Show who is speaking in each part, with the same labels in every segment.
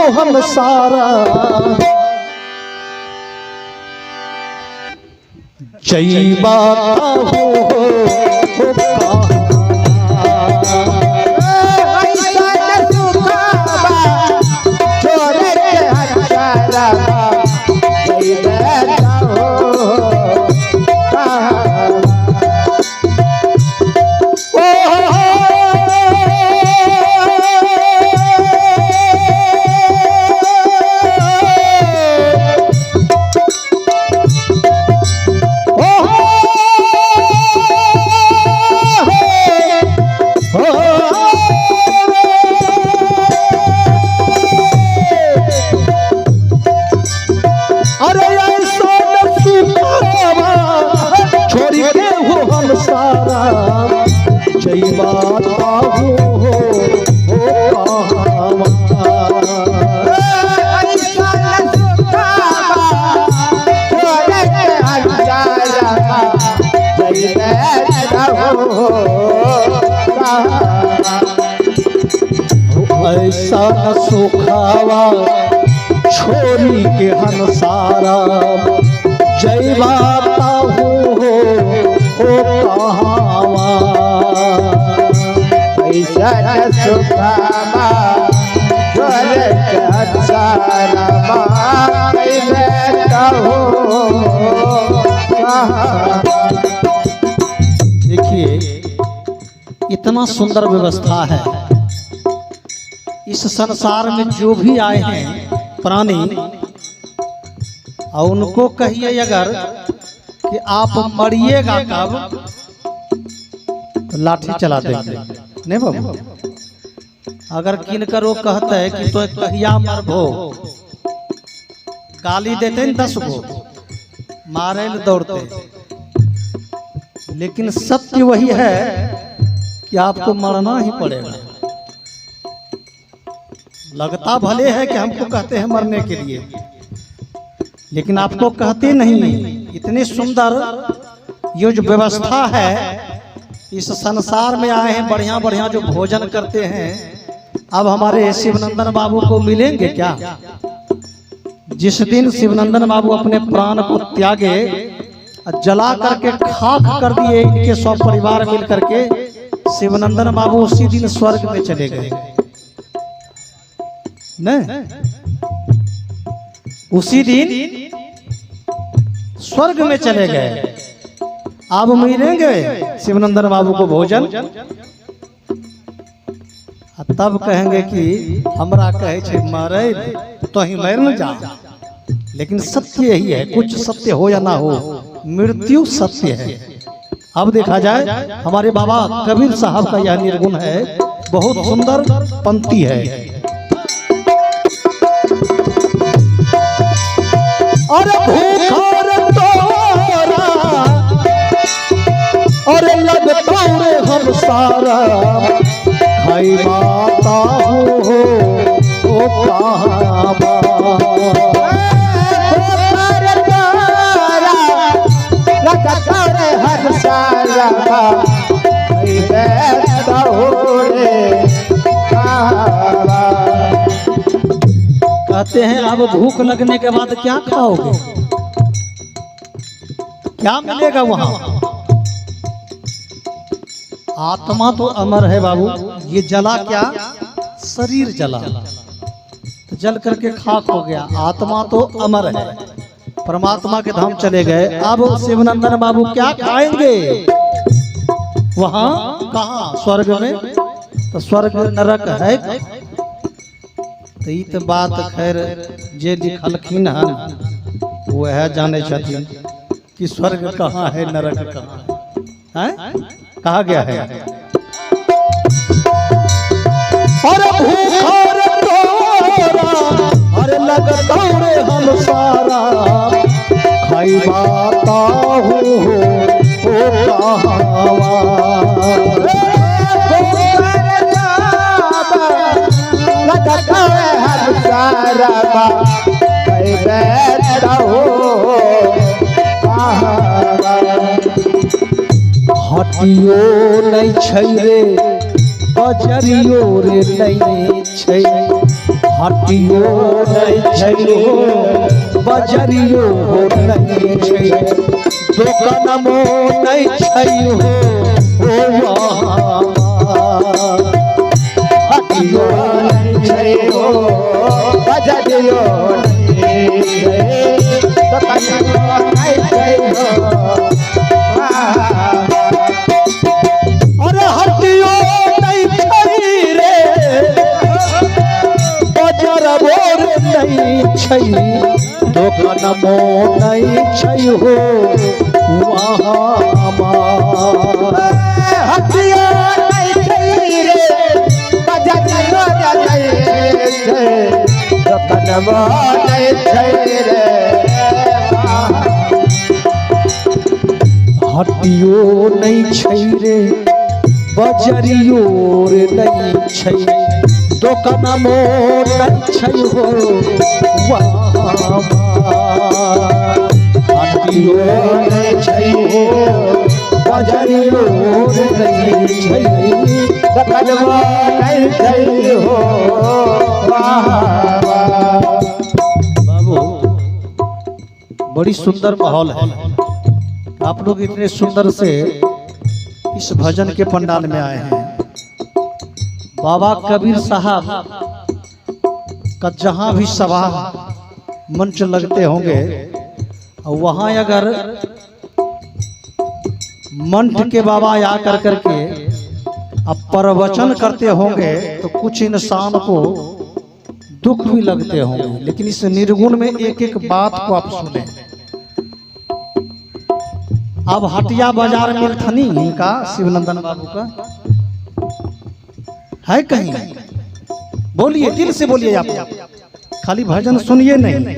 Speaker 1: हो हम सारा जय माता हो जय माता हो ऐसा न सुखावा छोरी के हंसारा जय माता हो कहावा
Speaker 2: ऐसा सुखावा छोरी के हंसारा
Speaker 1: देखिए इतना सुंदर व्यवस्था है। इस संसार में जो भी आए हैं प्राणी और उनको कहिए अगर कि आप मरिएगा कब तो लाठी चला देंगे नहीं बाबू। अगर किनकर वो कहते है कि तो कहिया मरबो गाली देते न 10 गो मारे दौड़ते, लेकिन सत्य वही है कि आपको मरना ही पड़ेगा। लगता भले है कि हमको कहते हैं मरने के लिए, लेकिन आपको कहते नहीं। इतनी सुंदर ये जो व्यवस्था है, इस संसार में आए हैं बढ़िया बढ़िया जो भोजन करते हैं। अब हमारे शिवनंदन बाबू को मिलेंगे क्या? जिस दिन शिवनंदन बाबू अपने प्राण को त्यागे, जला करके खाक कर दिए इनके सब परिवार मिल करके, शिवनंदन बाबू उसी दिन स्वर्ग में चले गए नहीं? उसी दिन स्वर्ग में चले गए। अब मिलेंगे शिवनंदन बाबू को भोजन, तब कहेंगे कि हमरा कहे छे मरे तो ही मर न जा। लेकिन सत्य यही है, कुछ सत्य हो या ना हो, मृत्यु सत्य है। अब देखा जाए हमारे बाबा कबीर साहब का यह निर्गुण है, बहुत सुंदर पंक्ति है। और भूखर तोरा और लगता रे हम सारा खाई माता हो कहावा
Speaker 2: लगता रे हम सारा खाई माता हो रे कहावा।
Speaker 1: कहते हैं अब भूख लगने के बाद क्या खाओगे, क्या मिलेगा वहां? आत्मा तो अमर है बाबू, ये जला क्या? शरीर जला, तो जल करके खाक हो गया। आत्मा तो अमर है, परमात्मा के धाम चले गए। अब शिवनंदन बाबू क्या खाएंगे वहां? कहा? स्वर्ग में। तो स्वर्ग नरक है। तो ई तो बात खैर जे लिखलखिन हन वह जाने छथिन कि स्वर्ग कहाँ है नरक कहाँ है। कहा गया है और भूखर तोरा अरे लगता रे हम सारा खाई माता हो कहावा। हटियो नहीं छै रे, बजरियो रे नहीं छै, हटियो नहीं छै बजरियो नहीं छै दोकानमो नहीं छै ओ
Speaker 2: हटियो नहीं छै हो बजरियो नहीं छै दोकानमो नहीं छै हो
Speaker 1: अरे हटियो नहीं छै रे बजरबो नहीं छै दोकानमो नहीं छै हो
Speaker 2: हटियो नहीं छै रे बजरियो नहीं छै दोकानमो नहीं छै रे
Speaker 1: हटियो नहीं छै रे बजरियो रे नहीं छै दोकानमो नहीं छै हो हटियो नहीं छै हो बजरियो रे नहीं छै
Speaker 2: दोकानमो नहीं छै हो
Speaker 1: बाबू बड़ी सुंदर माहौल है। आप लोग इतने सुंदर से इस भजन के पंडाल में आए हैं। बाबा कबीर साहब का जहां भी सभा मंच लगते होंगे वहां अगर मंच के बाबा आ कर करके अब प्रवचन करते होंगे तो कुछ इंसान को दुख भी लगते होंगे, लेकिन इस निर्गुण में एक एक बात को आप सुने। अब हटिया बाजार में थनी इनका शिवनंदन बाबू का है कहीं? बोलिए, दिल से बोलिए, आप खाली भजन सुनिए नहीं।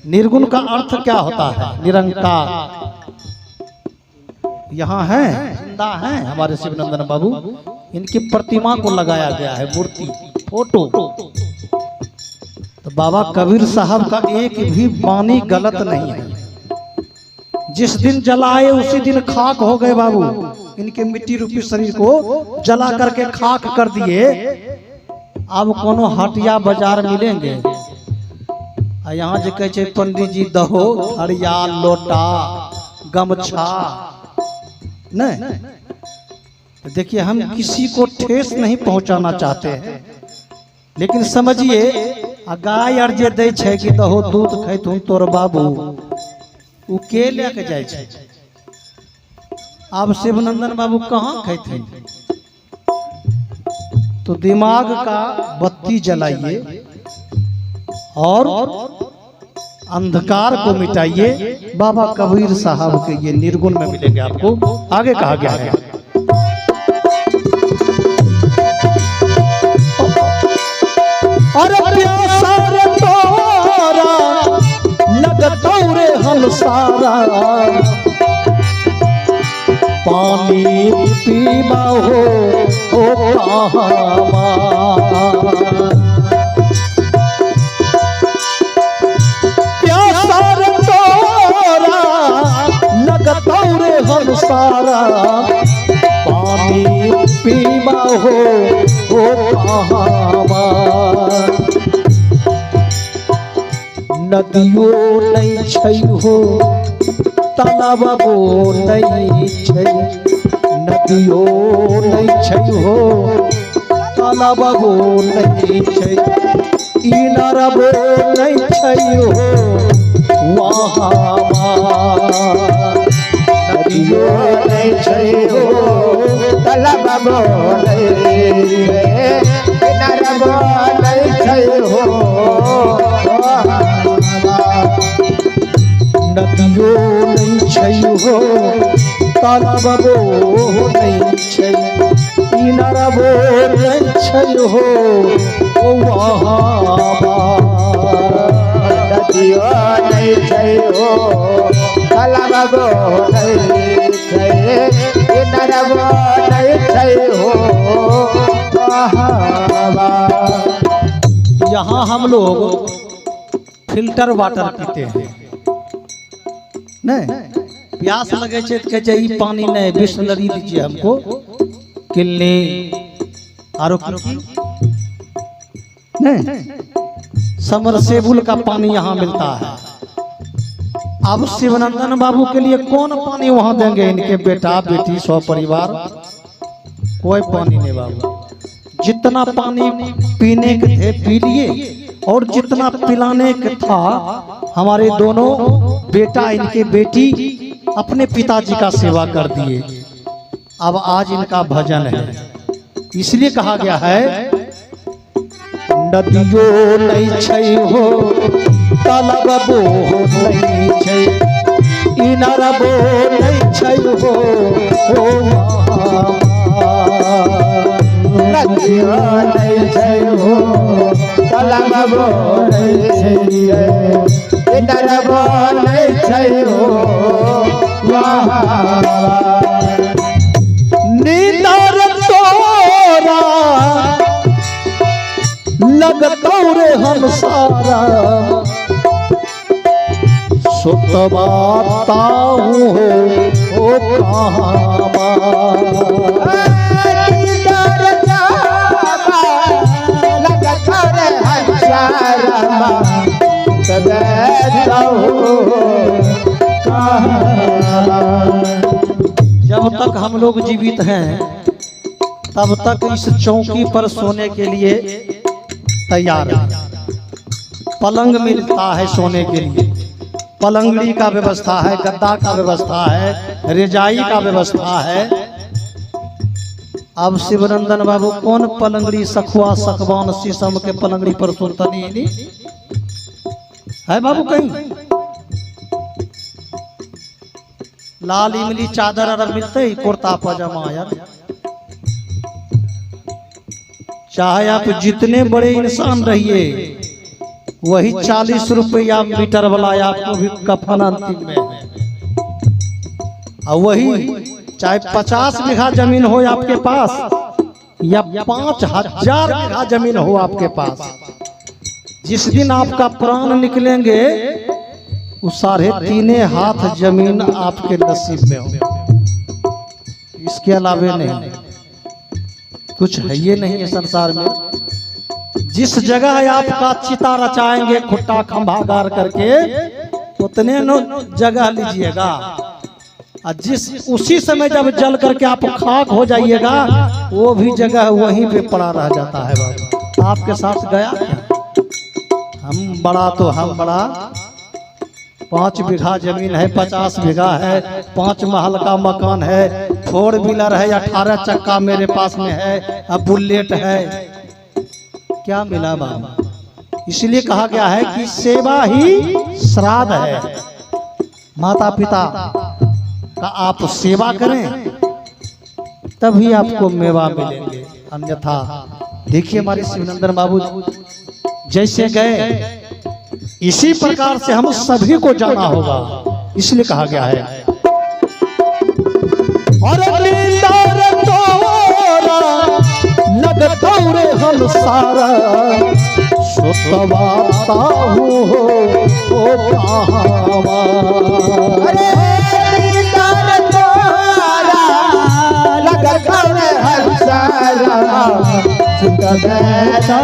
Speaker 1: निर्गुण का अर्थ क्या होता है? निरंकार। यहाँ है, जिंदा है हमारे शिवनंदन बाबू। इनकी प्रतिमा को लगाया गया है, मूर्ति, फोटो। तो बाबा कबीर साहब का एक भी वाणी गलत नहीं है। जिस दिन जलाए उसी दिन खाक हो गए बाबू। इनके मिट्टी रूपी शरीर को जला करके खाक कर दिए। अब कोनो हटिया बाजार मिलेंगे आ यहाँ जो कहे पंडित जी दहो हरिया लोटा गमछा नहीं। तो देखिए, हम किसी को ठेस नहीं पहुंचाना चाहते हैं, लेकिन समझिए गाय आर जे दै छै कि दहो दूध खैथुन तोर बाबू, उ के लेके जाए छै? अब शिवनंदन बाबू कहाँ खैथिन? तो दिमाग का बत्ती जलाइए और अंधकार को मिटाइए। बाबा कबीर साहब के ये निर्गुण में मिलेंगे आपको। आगे कहा गया है, अरे प्यासा रे तोरा लगतौ रे हम सारा पानी पीबा हो कहावा। प्यासा रे तोरा लगतौ रे हम सारा पानी पीबा हो कहावा। नदियो नहीं छै हो तालाबो नहीं छै, नदियो नहीं छै हो तालाबो नहीं छै, इनारबो नहीं छै हो वहाँ।
Speaker 2: नदियो नहीं छै हो तालाबो नहीं छै, इनारबो नहीं छै हो।
Speaker 1: नदियो नहीं छै हो तालाबो नहीं छै, इनारबो नहीं छै हो वहाँ।
Speaker 2: नदियो नहीं छै हो तालाबो नहीं छै, इनारबो नहीं छै हो।
Speaker 1: यहाँ हम लोग फिल्टर वाटर पीते हैं नहीं। प्यास लगे तो कहे ई पानी नहीं, बिस्लरी दीजिए हमको, किल्ली आरो नहीं। समरसेबुल का पानी यहाँ मिलता है। अब शिवनंदन बाबू के लिए कौन पानी वहां देंगे? इनके बेटा बेटी सौ परिवार कोई पानी नहीं बाबू। जितना पानी पीने के थे पी लिए, और जितना पिलाने के था हमारे दोनों बेटा इनके बेटी अपने पिताजी का सेवा कर दिए। अब आज इनका भजन है, इसलिए कहा गया है नदियो नहीं छै हो तालाबो नहीं छै, इनारबो नहीं छै हो
Speaker 2: नदियो नहीं छै हो तालाबो नहीं छै, इनारबो नहीं छै हो
Speaker 1: नींदर तोरा लगतौ रे हम सारा, सुतवाता हूँ हो जब तक हम लोग जीवित हैं तब तक इस चौकी पर सोने के लिए तैयार है। पलंग मिलता है सोने के लिए, पलंगड़ी का व्यवस्था है, गद्दा का व्यवस्था है, रजाई का व्यवस्था है। अब शिवनंदन बाबू कौन पलंगड़ी सखुआ सखवान शीशम के पलंगड़ी पर सुनतनी है बाबू? कहीं लाल इमली चादर अरब मिलते ही कुर्ता पजामा यार। चाहे आप जितने बड़े इंसान रहिए, वही 40 रुपया मीटर वाला आपको भी कफन अंतिम में है। और वही चाहे 50 बीघा जमीन हो आपके पास या 5000 बीघा जमीन हो आपके पास, जिस दिन आपका प्राण निकलेंगे उस 3.5 हाथ जमीन आपके नसीब में हो। इसके अलावे नहीं, कुछ है ये नहीं है संसार में। जिस जगह आपका चिता रचाएंगे खुट्टा खंभा गाड़ करके, उतने जगह लीजिएगा। और जिस उसी समय जब जल करके आप खाक हो जाइएगा, वो भी जगह वहीं पे पड़ा रह जाता है बाबू। आपके साथ गया क्या? हम बड़ा तो हम बड़ा 5 बीघा जमीन है, 50 बीघा है, 5 महल का मकान है, 4 व्हीलर है, 18 चक्का मेरे पास में है, अब बुलेट है। क्या मिला बाबा? इसलिए कहा गया है कि सेवा ही श्राद्ध है। माता पिता का आप सेवा करें तभी आपको मेवा मिलेंगे, अन्यथा देखिए हमारे शिवनंदन बाबू जैसे गए इसी प्रकार से हम सभी को जाना होगा। इसलिए कहा गया है और लगतौ रे हम सारा, सुतवाता हूँ हो
Speaker 2: लगतौ रे हम सारा, सुतवाता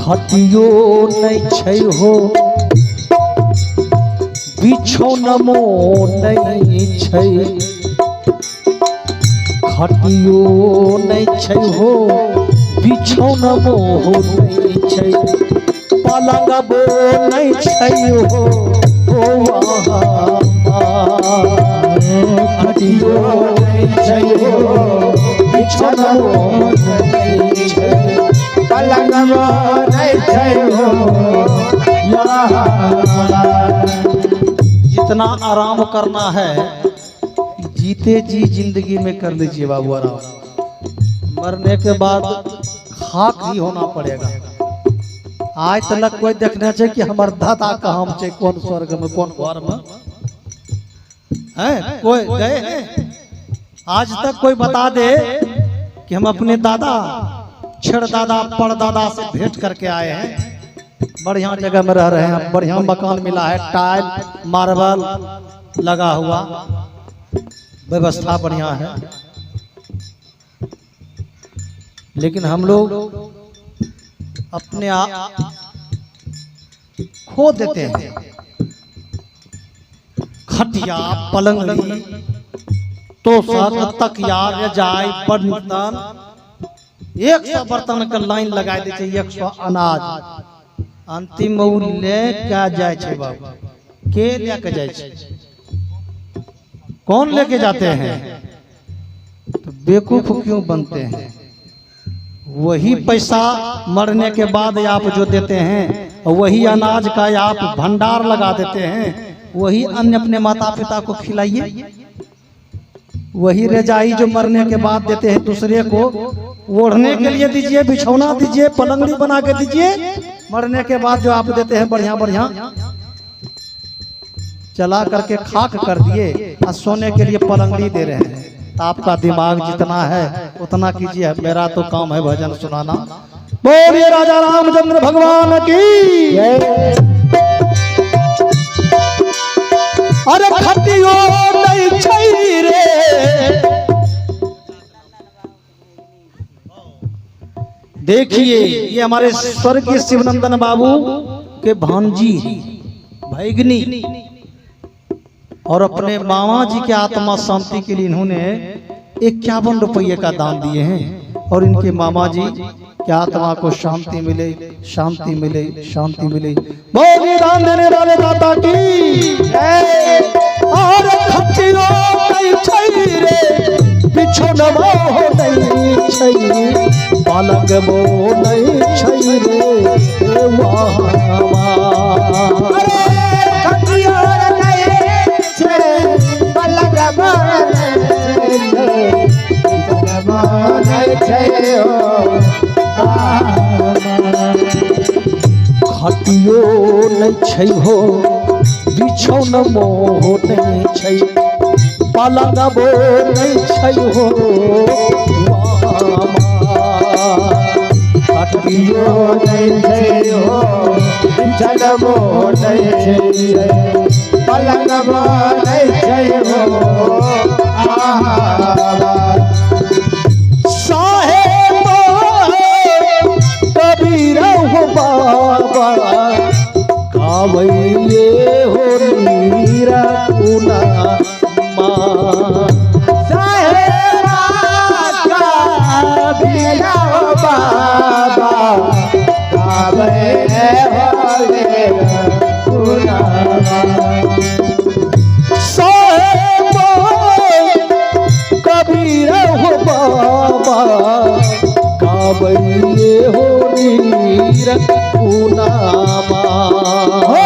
Speaker 1: खटियो नहीं छै हो बिछौनमो नहीं छै, खटियो नहीं छै हो बिछौनमो नहीं छै, पलंगबो नहीं छै हो
Speaker 2: खटियो नहीं छै हो बिछौनमो नहीं छै, पलंगबो नहीं छै हो।
Speaker 1: जितना आराम करना है जीते जी जिंदगी में कर लीजिए बाबू आराम। मरने के बाद खाक ही होना पड़ेगा। आज तक कोई देखना चाहिए कि हमार दादा कहाँ में, कौन स्वर्ग में, कौन घर में है, कोई गए हैं? आज तक कोई बता दे कि हम अपने दादा छड़ दादा परदादा से भेंट करके आए हैं, बढ़िया जगह में रह रहे हैं, बढ़िया मकान मिला है, टाइल मार्बल लगा हुआ, व्यवस्था बढ़िया है। लेकिन हम लोग अपने आप खो देते हैं। खटिया पलंगड़ी तोशक तकिया रजाई बर्तन 100 बर्तन के लाइन लगा दै छै, 100 अनाज। अंतिम में उ ले के जाय छै बाबू। के लेके जाय छै? कौन लेके जाते हैं? तो बेवकूफ क्यों बनते हैं? वही पैसा मरने के बाद आप जो देते हैं, वही अनाज का आप भंडार लगा देते हैं, वही अन्न अपने माता पिता को खिलाइए। वही रजाई जो मरने के बाद देते हैं दूसरे को, ओढ़ने के लिए दीजिए, बिछौना दीजिए, पलंगड़ी बना के दीजिए। मरने के बाद जो आप देते हैं बढ़िया बढ़िया चला करके खाक कर दिए और सोने के लिए पलंगड़ी दे रहे हैं। तो आपका दिमाग जितना है उतना कीजिए, मेरा तो काम है भजन सुनाना। बोलिए राजा रामचंद्र भगवान की। अरे खटियो नहीं छै रे, देखिए ये हमारे स्वर्गीय शिवनंदन बाबू के भांजी भैगनी और अपने मामा जी के आत्मा शांति के लिए इन्होंने 51 रुपये का दान दिए हैं। और इनके मामा जी की आत्मा को शांति मिले, शांति मिले, शांति मिले। बोलिए दान देने वाले दाता की। और खटियो नहीं छै रे, बिछौनवा नहीं छै, पलंग मो नहीं छै रे वाह।
Speaker 2: खटियो नहीं छै, पलंग मो नहीं छै हो।
Speaker 1: खटियो नहीं छै हो, बिछौन मोह नहीं छै, पलंग मो नहीं छै हो।
Speaker 2: खटियो नहीं छै हो, बिछौन मोह नहीं छै, पलंग मो नहीं छै हो।
Speaker 1: साहेब कबीर हो बाबा, कावैये हो नीरा कुना माँ।
Speaker 2: साहेब कबीर हो बाबा, कावैये हो नीरा कुना माँ।
Speaker 1: साहेब कबीर हो बाबा, कावैये हो नीरा कुना माँ।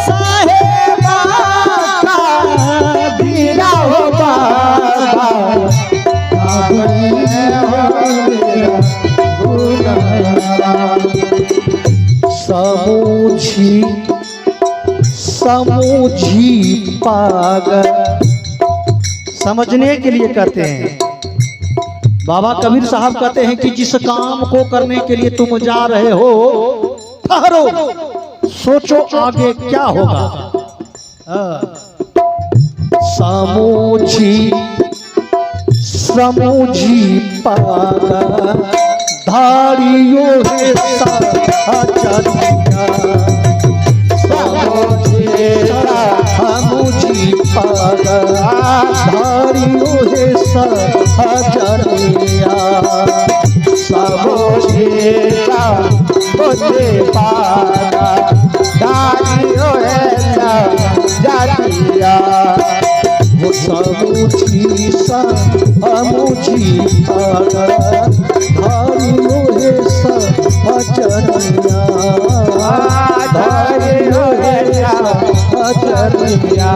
Speaker 2: साहेब कबीर हो बाबा, कावैये हो नीरा कुना माँ।
Speaker 1: समूझी समूझी पागल, समझने के लिए कहते हैं। बाबा कबीर साहब कहते हैं कि जिस काम को करने के लिए तुम जा रहे हो, ठहरो, सोचो आगे क्या होगा। समूझी समूझी पागल, धारियों है साचरिया। समूझी पागल, धारियों है साचरिया।
Speaker 2: समूझेगा मुझे पागा, दानियों है जातिया।
Speaker 1: वो समूझी समूझी पागल, धारियों है साचरिया। धारियों है साचरिया,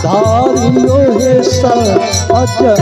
Speaker 1: धारियों है साचरिया।